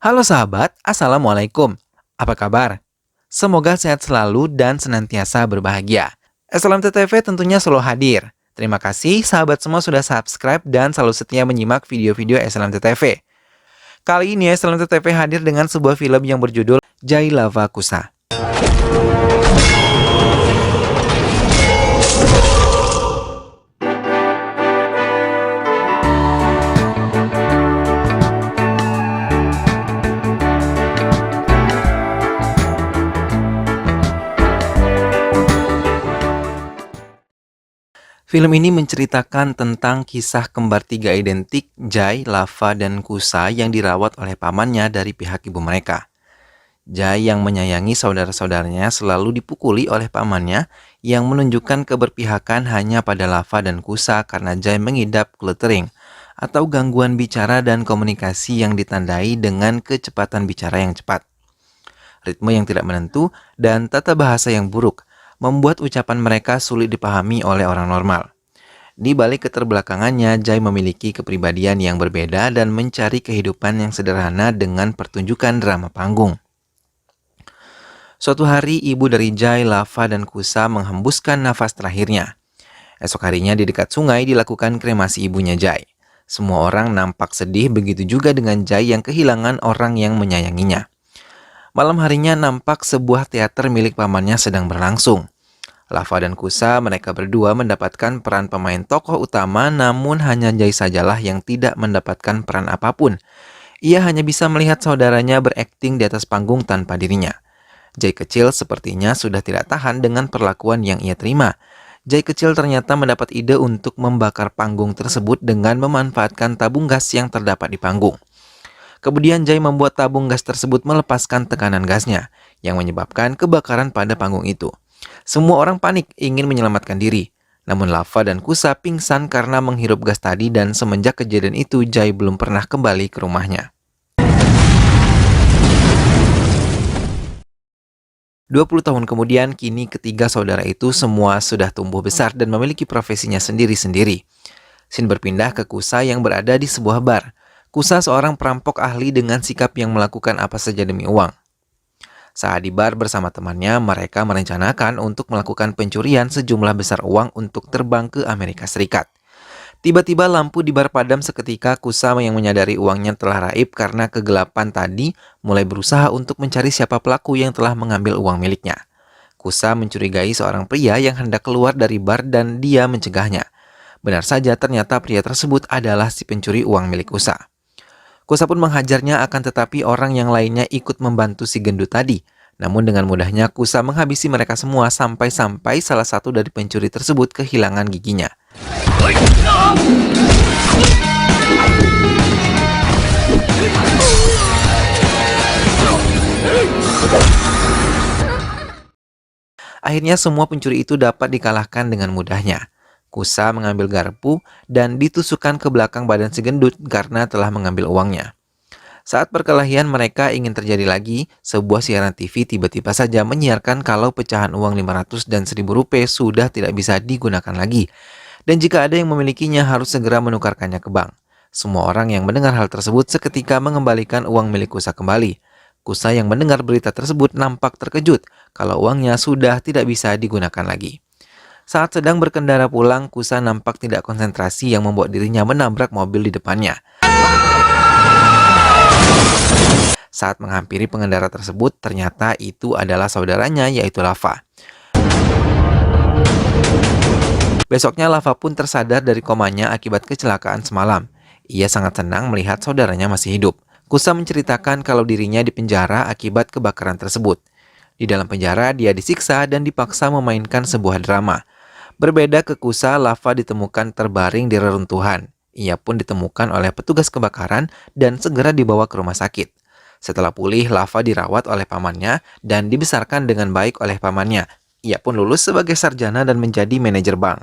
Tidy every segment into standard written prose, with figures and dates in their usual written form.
Halo sahabat, Assalamualaikum. Apa kabar? Semoga sehat selalu dan senantiasa berbahagia. SLMTTV tentunya selalu hadir. Terima kasih sahabat semua sudah subscribe dan selalu setia menyimak video-video SLMTTV. Kali ini SLMTTV hadir dengan sebuah film yang berjudul Jai Lava Kusa. Film ini menceritakan tentang kisah kembar tiga identik Jai, Lava, dan Kusa yang dirawat oleh pamannya dari pihak ibu mereka. Jai yang menyayangi saudara-saudaranya selalu dipukuli oleh pamannya yang menunjukkan keberpihakan hanya pada Lava dan Kusa karena Jai mengidap cluttering atau gangguan bicara dan komunikasi yang ditandai dengan kecepatan bicara yang cepat, ritme yang tidak menentu, dan tata bahasa yang buruk membuat ucapan mereka sulit dipahami oleh orang normal. Di balik keterbelakangannya, Jai memiliki kepribadian yang berbeda dan mencari kehidupan yang sederhana dengan pertunjukan drama panggung. Suatu hari, ibu dari Jai, Lava, dan Kusa menghembuskan nafas terakhirnya. Esok harinya di dekat sungai dilakukan kremasi ibunya Jai. Semua orang nampak sedih, begitu juga dengan Jai yang kehilangan orang yang menyayanginya. Malam harinya nampak sebuah teater milik pamannya sedang berlangsung. Lava dan Kusa, mereka berdua mendapatkan peran pemain tokoh utama, namun hanya Jai sajalah yang tidak mendapatkan peran apapun. Ia hanya bisa melihat saudaranya berakting di atas panggung tanpa dirinya. Jai kecil sepertinya sudah tidak tahan dengan perlakuan yang ia terima. Jai kecil ternyata mendapat ide untuk membakar panggung tersebut dengan memanfaatkan tabung gas yang terdapat di panggung. Kemudian Jai membuat tabung gas tersebut melepaskan tekanan gasnya, yang menyebabkan kebakaran pada panggung itu. Semua orang panik ingin menyelamatkan diri. Namun Lava dan Kusa pingsan karena menghirup gas tadi dan semenjak kejadian itu Jai belum pernah kembali ke rumahnya. 20 tahun kemudian, kini ketiga saudara itu semua sudah tumbuh besar dan memiliki profesinya sendiri-sendiri. Scene berpindah ke Kusa yang berada di sebuah bar. Kusa seorang perampok ahli dengan sikap yang melakukan apa saja demi uang. Saat di bar bersama temannya, mereka merencanakan untuk melakukan pencurian sejumlah besar uang untuk terbang ke Amerika Serikat. Tiba-tiba lampu di bar padam seketika. Kusa yang menyadari uangnya telah raib karena kegelapan tadi mulai berusaha untuk mencari siapa pelaku yang telah mengambil uang miliknya. Kusa mencurigai seorang pria yang hendak keluar dari bar dan dia mencegahnya. Benar saja, ternyata pria tersebut adalah si pencuri uang milik Kusa. Kusa pun menghajarnya, akan tetapi orang yang lainnya ikut membantu si gendut tadi. Namun dengan mudahnya Kusa menghabisi mereka semua sampai-sampai salah satu dari pencuri tersebut kehilangan giginya. Akhirnya semua pencuri itu dapat dikalahkan dengan mudahnya. Kusa mengambil garpu dan ditusukkan ke belakang badan si gendut karena telah mengambil uangnya. Saat perkelahian mereka ingin terjadi lagi, sebuah siaran TV tiba-tiba saja menyiarkan kalau pecahan uang 500 dan 1000 rupiah sudah tidak bisa digunakan lagi. Dan jika ada yang memilikinya harus segera menukarkannya ke bank. Semua orang yang mendengar hal tersebut seketika mengembalikan uang milik Kusa kembali. Kusa yang mendengar berita tersebut nampak terkejut kalau uangnya sudah tidak bisa digunakan lagi. Saat sedang berkendara pulang, Kusa nampak tidak konsentrasi yang membuat dirinya menabrak mobil di depannya. Saat menghampiri pengendara tersebut, ternyata itu adalah saudaranya, yaitu Lava. Besoknya Lava pun tersadar dari komanya akibat kecelakaan semalam. Ia sangat senang melihat saudaranya masih hidup. Kusa menceritakan kalau dirinya dipenjara akibat kebakaran tersebut. Di dalam penjara, dia disiksa dan dipaksa memainkan sebuah drama. Berbeda ke Kusa, Lava ditemukan terbaring di reruntuhan. Ia pun ditemukan oleh petugas kebakaran dan segera dibawa ke rumah sakit. Setelah pulih, Lava dirawat oleh pamannya dan dibesarkan dengan baik oleh pamannya. Ia pun lulus sebagai sarjana dan menjadi manajer bank.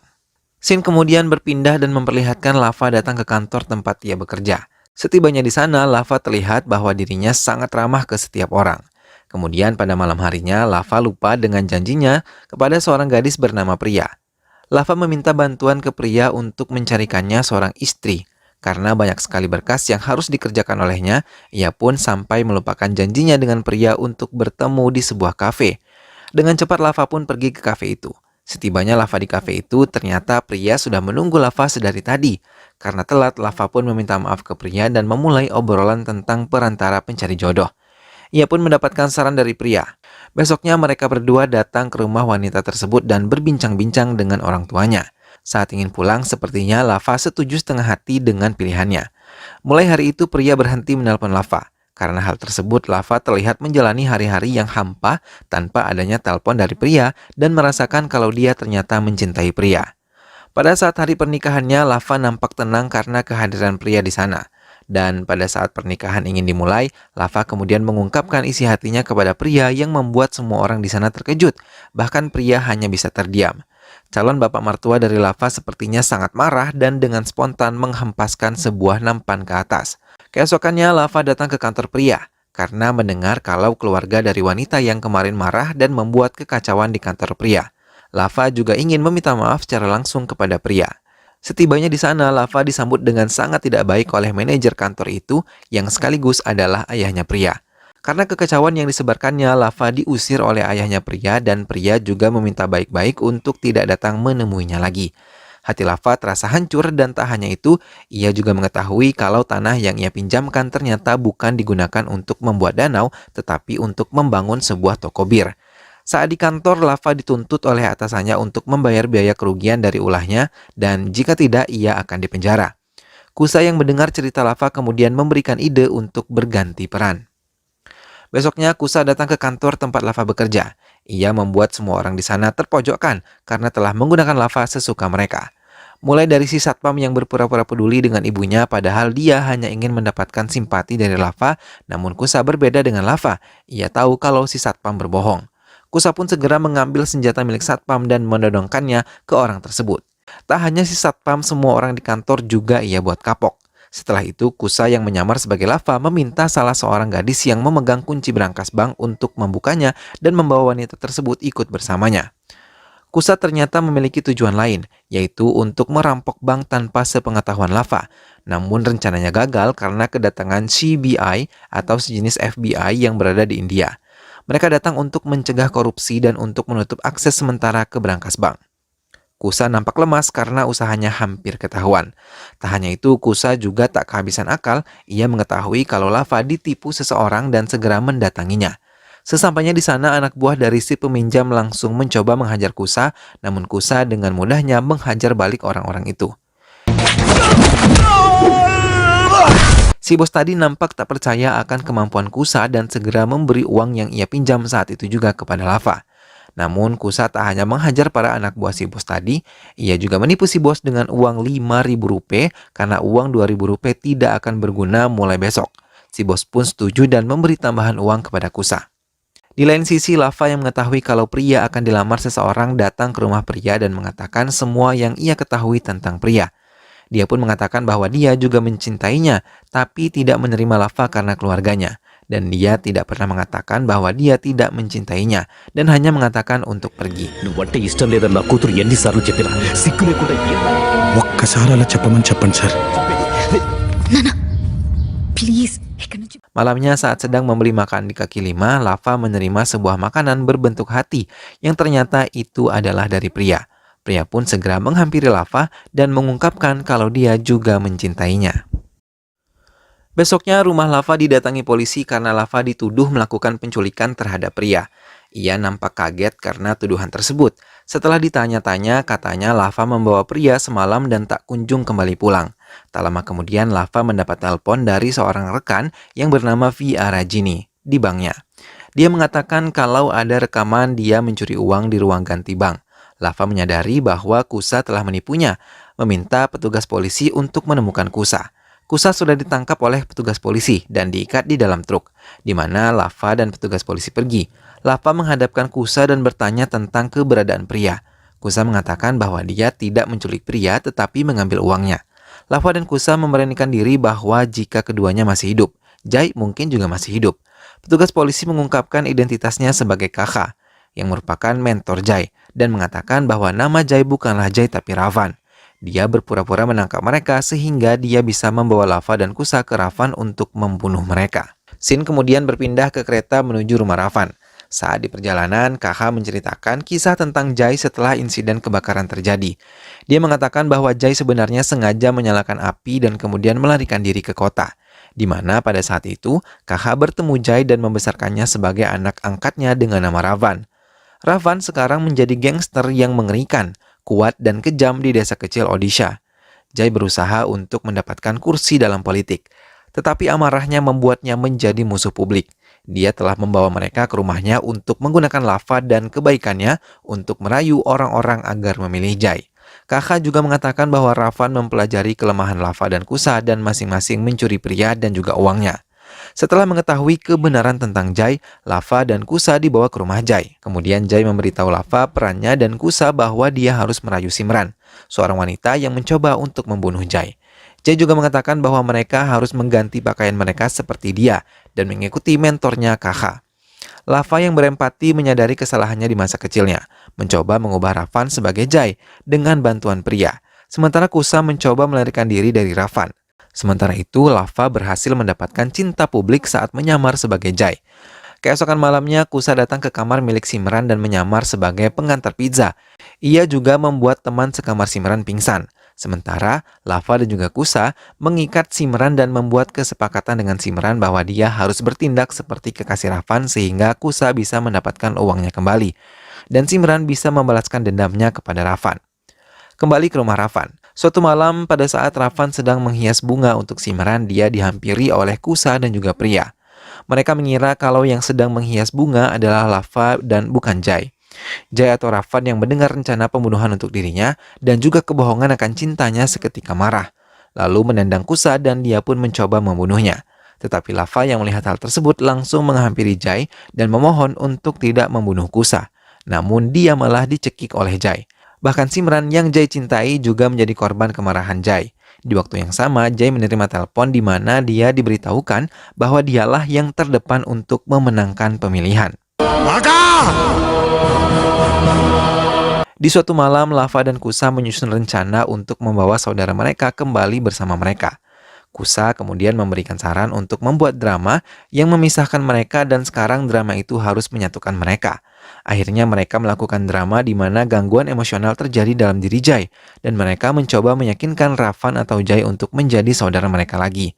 Scene kemudian berpindah dan memperlihatkan Lava datang ke kantor tempat ia bekerja. Setibanya di sana, Lava terlihat bahwa dirinya sangat ramah ke setiap orang. Kemudian pada malam harinya, Lava lupa dengan janjinya kepada seorang gadis bernama Priya. Lava meminta bantuan ke Priya untuk mencarikannya seorang istri. Karena banyak sekali berkas yang harus dikerjakan olehnya, ia pun sampai melupakan janjinya dengan pria untuk bertemu di sebuah kafe. Dengan cepat Lava pun pergi ke kafe itu. Setibanya Lava di kafe itu, ternyata pria sudah menunggu Lava sedari tadi. Karena telat, Lava pun meminta maaf ke pria dan memulai obrolan tentang perantara pencari jodoh. Ia pun mendapatkan saran dari pria. Besoknya mereka berdua datang ke rumah wanita tersebut dan berbincang-bincang dengan orang tuanya. Saat ingin pulang, sepertinya Lava setuju setengah hati dengan pilihannya. Mulai hari itu pria berhenti menelpon Lava. Karena hal tersebut, Lava terlihat menjalani hari-hari yang hampa tanpa adanya telepon dari pria dan merasakan kalau dia ternyata mencintai pria. Pada saat hari pernikahannya, Lava nampak tenang karena kehadiran pria di sana. Dan pada saat pernikahan ingin dimulai, Lava kemudian mengungkapkan isi hatinya kepada pria yang membuat semua orang di sana terkejut. Bahkan pria hanya bisa terdiam. Calon bapak mertua dari Lava sepertinya sangat marah dan dengan spontan menghempaskan sebuah nampan ke atas. Keesokannya Lava datang ke kantor pria karena mendengar kalau keluarga dari wanita yang kemarin marah dan membuat kekacauan di kantor pria. Lava juga ingin meminta maaf secara langsung kepada pria. Setibanya di sana, Lava disambut dengan sangat tidak baik oleh manajer kantor itu yang sekaligus adalah ayahnya pria. Karena kekacauan yang disebarkannya, Lava diusir oleh ayahnya pria dan pria juga meminta baik-baik untuk tidak datang menemuinya lagi. Hati Lava terasa hancur dan tak hanya itu, ia juga mengetahui kalau tanah yang ia pinjamkan ternyata bukan digunakan untuk membuat danau, tetapi untuk membangun sebuah toko bir. Saat di kantor, Lava dituntut oleh atasannya untuk membayar biaya kerugian dari ulahnya dan jika tidak, ia akan dipenjara. Kusa yang mendengar cerita Lava kemudian memberikan ide untuk berganti peran. Besoknya, Kusa datang ke kantor tempat Lava bekerja. Ia membuat semua orang di sana terpojokkan karena telah menggunakan Lava sesuka mereka. Mulai dari si satpam yang berpura-pura peduli dengan ibunya padahal dia hanya ingin mendapatkan simpati dari Lava, namun Kusa berbeda dengan Lava. Ia tahu kalau si satpam berbohong. Kusa pun segera mengambil senjata milik satpam dan menodongkannya ke orang tersebut. Tak hanya si satpam, semua orang di kantor juga ia buat kapok. Setelah itu, Kusa yang menyamar sebagai Lava meminta salah seorang gadis yang memegang kunci berangkas bank untuk membukanya dan membawa wanita tersebut ikut bersamanya. Kusa ternyata memiliki tujuan lain, yaitu untuk merampok bank tanpa sepengetahuan Lava. Namun rencananya gagal karena kedatangan CBI atau sejenis FBI yang berada di India. Mereka datang untuk mencegah korupsi dan untuk menutup akses sementara ke berangkas bank. Kusa nampak lemas karena usahanya hampir ketahuan. Tak hanya itu, Kusa juga tak kehabisan akal. Ia mengetahui kalau Lava ditipu seseorang dan segera mendatanginya. Sesampainya di sana, anak buah dari si peminjam langsung mencoba menghajar Kusa, namun Kusa dengan mudahnya menghajar balik orang-orang itu. Si bos tadi nampak tak percaya akan kemampuan Kusa dan segera memberi uang yang ia pinjam saat itu juga kepada Lava. Namun Kusa tak hanya menghajar para anak buah si bos tadi, ia juga menipu si bos dengan uang Rp5.000 karena uang Rp2.000 tidak akan berguna mulai besok. Si bos pun setuju dan memberi tambahan uang kepada Kusa. Di lain sisi, Lava yang mengetahui kalau pria akan dilamar seseorang datang ke rumah pria dan mengatakan semua yang ia ketahui tentang pria. Dia pun mengatakan bahwa dia juga mencintainya, tapi tidak menerima Lava karena keluarganya. Dan dia tidak pernah mengatakan bahwa dia tidak mencintainya, dan hanya mengatakan untuk pergi. Malamnya saat sedang membeli makan di kaki lima, Lava menerima sebuah makanan berbentuk hati yang ternyata itu adalah dari pria. Pria pun segera menghampiri Lava dan mengungkapkan kalau dia juga mencintainya. Besoknya rumah Lava didatangi polisi karena Lava dituduh melakukan penculikan terhadap pria. Ia nampak kaget karena tuduhan tersebut. Setelah ditanya-tanya, katanya Lava membawa pria semalam dan tak kunjung kembali pulang. Tak lama kemudian Lava mendapat telepon dari seorang rekan yang bernama V.A. Rajini di banknya. Dia mengatakan kalau ada rekaman dia mencuri uang di ruang ganti bank. Lava menyadari bahwa Kusa telah menipunya, meminta petugas polisi untuk menemukan Kusa. Kusa sudah ditangkap oleh petugas polisi dan diikat di dalam truk, di mana Lava dan petugas polisi pergi. Lava menghadapkan Kusa dan bertanya tentang keberadaan pria. Kusa mengatakan bahwa dia tidak menculik pria tetapi mengambil uangnya. Lava dan Kusa memberanikan diri bahwa jika keduanya masih hidup, Jai mungkin juga masih hidup. Petugas polisi mengungkapkan identitasnya sebagai Kakak, yang merupakan mentor Jai, dan mengatakan bahwa nama Jai bukanlah Jai tapi Ravan. Dia berpura-pura menangkap mereka sehingga dia bisa membawa Lava dan Kusa ke Ravan untuk membunuh mereka. Sin kemudian berpindah ke kereta menuju rumah Ravan. Saat di perjalanan, KH menceritakan kisah tentang Jai setelah insiden kebakaran terjadi. Dia mengatakan bahwa Jai sebenarnya sengaja menyalakan api dan kemudian melarikan diri ke kota, di mana pada saat itu KH bertemu Jai dan membesarkannya sebagai anak angkatnya dengan nama Ravan. Ravan sekarang menjadi gangster yang mengerikan, kuat dan kejam di desa kecil Odisha. Jai berusaha untuk mendapatkan kursi dalam politik, tetapi amarahnya membuatnya menjadi musuh publik. Dia telah membawa mereka ke rumahnya untuk menggunakan Lava dan kebaikannya untuk merayu orang-orang agar memilih Jai. Kakak juga mengatakan bahwa Ravan mempelajari kelemahan Lava dan Kusa dan masing-masing mencuri pria dan juga uangnya. Setelah mengetahui kebenaran tentang Jai, Lava dan Kusa dibawa ke rumah Jai. Kemudian Jai memberitahu Lava perannya dan Kusa bahwa dia harus merayu Simran, seorang wanita yang mencoba untuk membunuh Jai. Jai juga mengatakan bahwa mereka harus mengganti pakaian mereka seperti dia dan mengikuti mentornya Kakak. Lava yang berempati menyadari kesalahannya di masa kecilnya, mencoba mengubah Ravan sebagai Jai dengan bantuan pria. Sementara Kusa mencoba melarikan diri dari Ravan. Sementara itu, Lava berhasil mendapatkan cinta publik saat menyamar sebagai Jai. Keesokan malamnya, Kusa datang ke kamar milik Simran dan menyamar sebagai pengantar pizza. Ia juga membuat teman sekamar Simran pingsan. Sementara, Lava dan juga Kusa mengikat Simran dan membuat kesepakatan dengan Simran bahwa dia harus bertindak seperti kekasih Ravan sehingga Kusa bisa mendapatkan uangnya kembali. Dan Simran bisa membalaskan dendamnya kepada Ravan. Kembali ke rumah Ravan. Suatu malam pada saat Ravan sedang menghias bunga untuk Simran, dia dihampiri oleh Kusa dan juga pria. Mereka mengira kalau yang sedang menghias bunga adalah Lava dan bukan Jai. Jai atau Ravan yang mendengar rencana pembunuhan untuk dirinya dan juga kebohongan akan cintanya seketika marah. Lalu menendang Kusa dan dia pun mencoba membunuhnya. Tetapi Lava yang melihat hal tersebut langsung menghampiri Jai dan memohon untuk tidak membunuh Kusa. Namun dia malah dicekik oleh Jai. Bahkan Simran yang Jai cintai juga menjadi korban kemarahan Jai. Di waktu yang sama, Jai menerima telepon di mana dia diberitahukan bahwa dialah yang terdepan untuk memenangkan pemilihan. Di suatu malam, Lava dan Kusa menyusun rencana untuk membawa saudara mereka kembali bersama mereka. Kusa kemudian memberikan saran untuk membuat drama yang memisahkan mereka dan sekarang drama itu harus menyatukan mereka. Akhirnya mereka melakukan drama di mana gangguan emosional terjadi dalam diri Jai dan mereka mencoba meyakinkan Ravan atau Jai untuk menjadi saudara mereka lagi.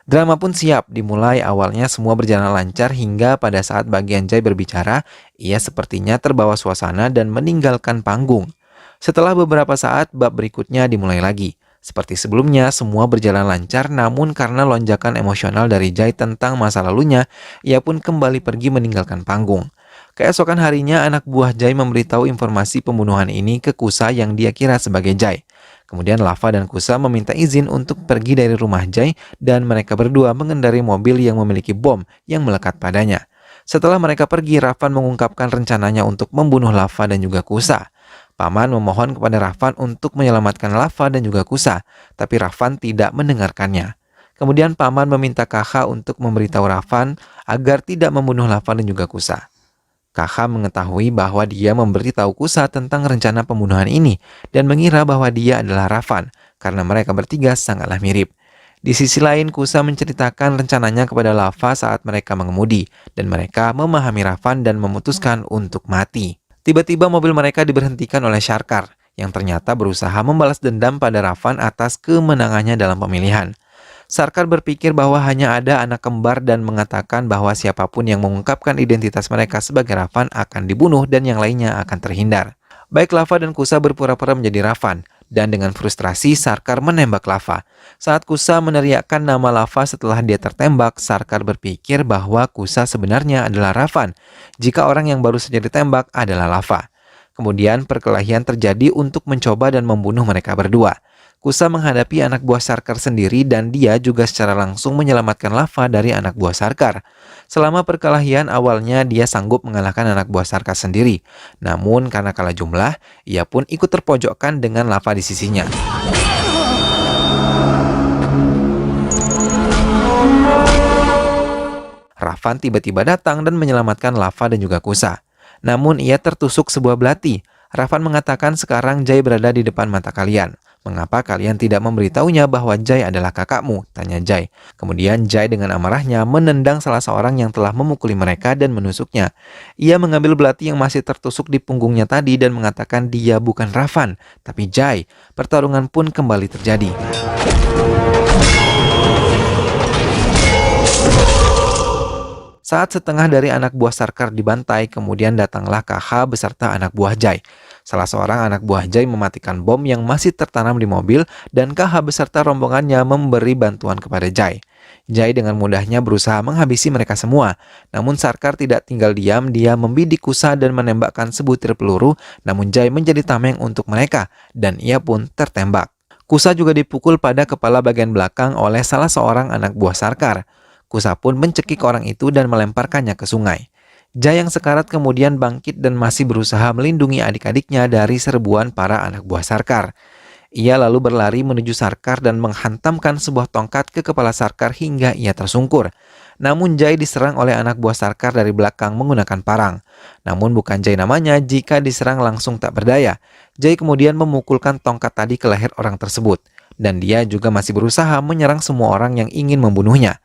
Drama pun siap dimulai. Awalnya semua berjalan lancar hingga pada saat bagian Jai berbicara, ia sepertinya terbawa suasana dan meninggalkan panggung. Setelah beberapa saat, bab berikutnya dimulai lagi. Seperti sebelumnya, semua berjalan lancar, namun karena lonjakan emosional dari Jai tentang masa lalunya, ia pun kembali pergi meninggalkan panggung. Keesokan harinya, anak buah Jai memberitahu informasi pembunuhan ini ke Kusa yang dia kira sebagai Jai. Kemudian Lava dan Kusa meminta izin untuk pergi dari rumah Jai dan mereka berdua mengendarai mobil yang memiliki bom yang melekat padanya. Setelah mereka pergi, Ravan mengungkapkan rencananya untuk membunuh Lava dan juga Kusa. Paman memohon kepada Ravan untuk menyelamatkan Lava dan juga Kusa, tapi Ravan tidak mendengarkannya. Kemudian Paman meminta Kakak untuk memberitahu Ravan agar tidak membunuh Lava dan juga Kusa. Kakak mengetahui bahwa dia memberitahu Kusa tentang rencana pembunuhan ini dan mengira bahwa dia adalah Ravan karena mereka bertiga sangatlah mirip. Di sisi lain, Kusa menceritakan rencananya kepada Lava saat mereka mengemudi dan mereka memahami Ravan dan memutuskan untuk mati. Tiba-tiba mobil mereka diberhentikan oleh Sarkar yang ternyata berusaha membalas dendam pada Ravan atas kemenangannya dalam pemilihan. Sarkar berpikir bahwa hanya ada anak kembar dan mengatakan bahwa siapapun yang mengungkapkan identitas mereka sebagai Ravan akan dibunuh dan yang lainnya akan terhindar. Baik Lava dan Kusa berpura-pura menjadi Ravan, dan dengan frustrasi Sarkar menembak Lava. Saat Kusa meneriakkan nama Lava setelah dia tertembak, Sarkar berpikir bahwa Kusa sebenarnya adalah Ravan, jika orang yang baru saja ditembak adalah Lava. Kemudian perkelahian terjadi untuk mencoba dan membunuh mereka berdua. Kusa menghadapi anak buah Sarkar sendiri dan dia juga secara langsung menyelamatkan Lava dari anak buah Sarkar. Selama perkelahian awalnya dia sanggup mengalahkan anak buah Sarkar sendiri. Namun karena kalah jumlah, ia pun ikut terpojokkan dengan Lava di sisinya. Ravan tiba-tiba datang dan menyelamatkan Lava dan juga Kusa. Namun ia tertusuk sebuah belati. Ravan mengatakan sekarang Jai berada di depan mata kalian. "Mengapa kalian tidak memberitahunya bahwa Jai adalah kakakmu?" tanya Jai. Kemudian Jai dengan amarahnya menendang salah seorang yang telah memukuli mereka dan menusuknya. Ia mengambil belati yang masih tertusuk di punggungnya tadi dan mengatakan dia bukan Ravan, tapi Jai. Pertarungan pun kembali terjadi. Saat setengah dari anak buah Sarkar dibantai, kemudian datanglah KH beserta anak buah Jai. Salah seorang anak buah Jai mematikan bom yang masih tertanam di mobil dan KH beserta rombongannya memberi bantuan kepada Jai. Jai dengan mudahnya berusaha menghabisi mereka semua. Namun Sarkar tidak tinggal diam, dia membidik Kusa dan menembakkan sebutir peluru, namun Jai menjadi tameng untuk mereka dan ia pun tertembak. Kusa juga dipukul pada kepala bagian belakang oleh salah seorang anak buah Sarkar. Kusa pun mencekik orang itu dan melemparkannya ke sungai. Jai yang sekarat kemudian bangkit dan masih berusaha melindungi adik-adiknya dari serbuan para anak buah Sarkar. Ia lalu berlari menuju Sarkar dan menghantamkan sebuah tongkat ke kepala Sarkar hingga ia tersungkur. Namun Jai diserang oleh anak buah Sarkar dari belakang menggunakan parang. Namun bukan Jai namanya jika diserang langsung tak berdaya. Jai kemudian memukulkan tongkat tadi ke leher orang tersebut. Dan dia juga masih berusaha menyerang semua orang yang ingin membunuhnya.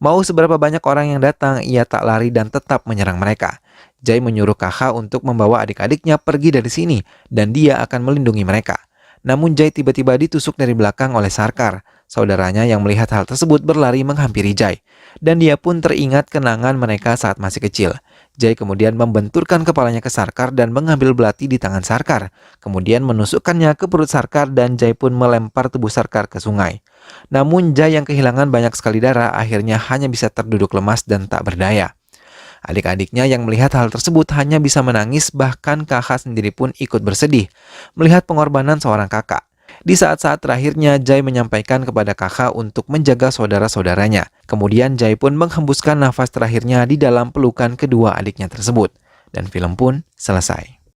Mau seberapa banyak orang yang datang, ia tak lari dan tetap menyerang mereka. Jai menyuruh KH untuk membawa adik-adiknya pergi dari sini dan dia akan melindungi mereka. Namun Jai tiba-tiba ditusuk dari belakang oleh Sarkar. Saudaranya yang melihat hal tersebut berlari menghampiri Jai. Dan dia pun teringat kenangan mereka saat masih kecil. Jai kemudian membenturkan kepalanya ke Sarkar dan mengambil belati di tangan Sarkar. Kemudian menusukkannya ke perut Sarkar dan Jai pun melempar tubuh Sarkar ke sungai. Namun Jai yang kehilangan banyak sekali darah akhirnya hanya bisa terduduk lemas dan tak berdaya. Adik-adiknya yang melihat hal tersebut hanya bisa menangis, bahkan KH sendiri pun ikut bersedih melihat pengorbanan seorang kakak. Di saat-saat terakhirnya, Jai menyampaikan kepada KH untuk menjaga saudara-saudaranya. Kemudian Jai pun menghembuskan nafas terakhirnya di dalam pelukan kedua adiknya tersebut. Dan film pun selesai.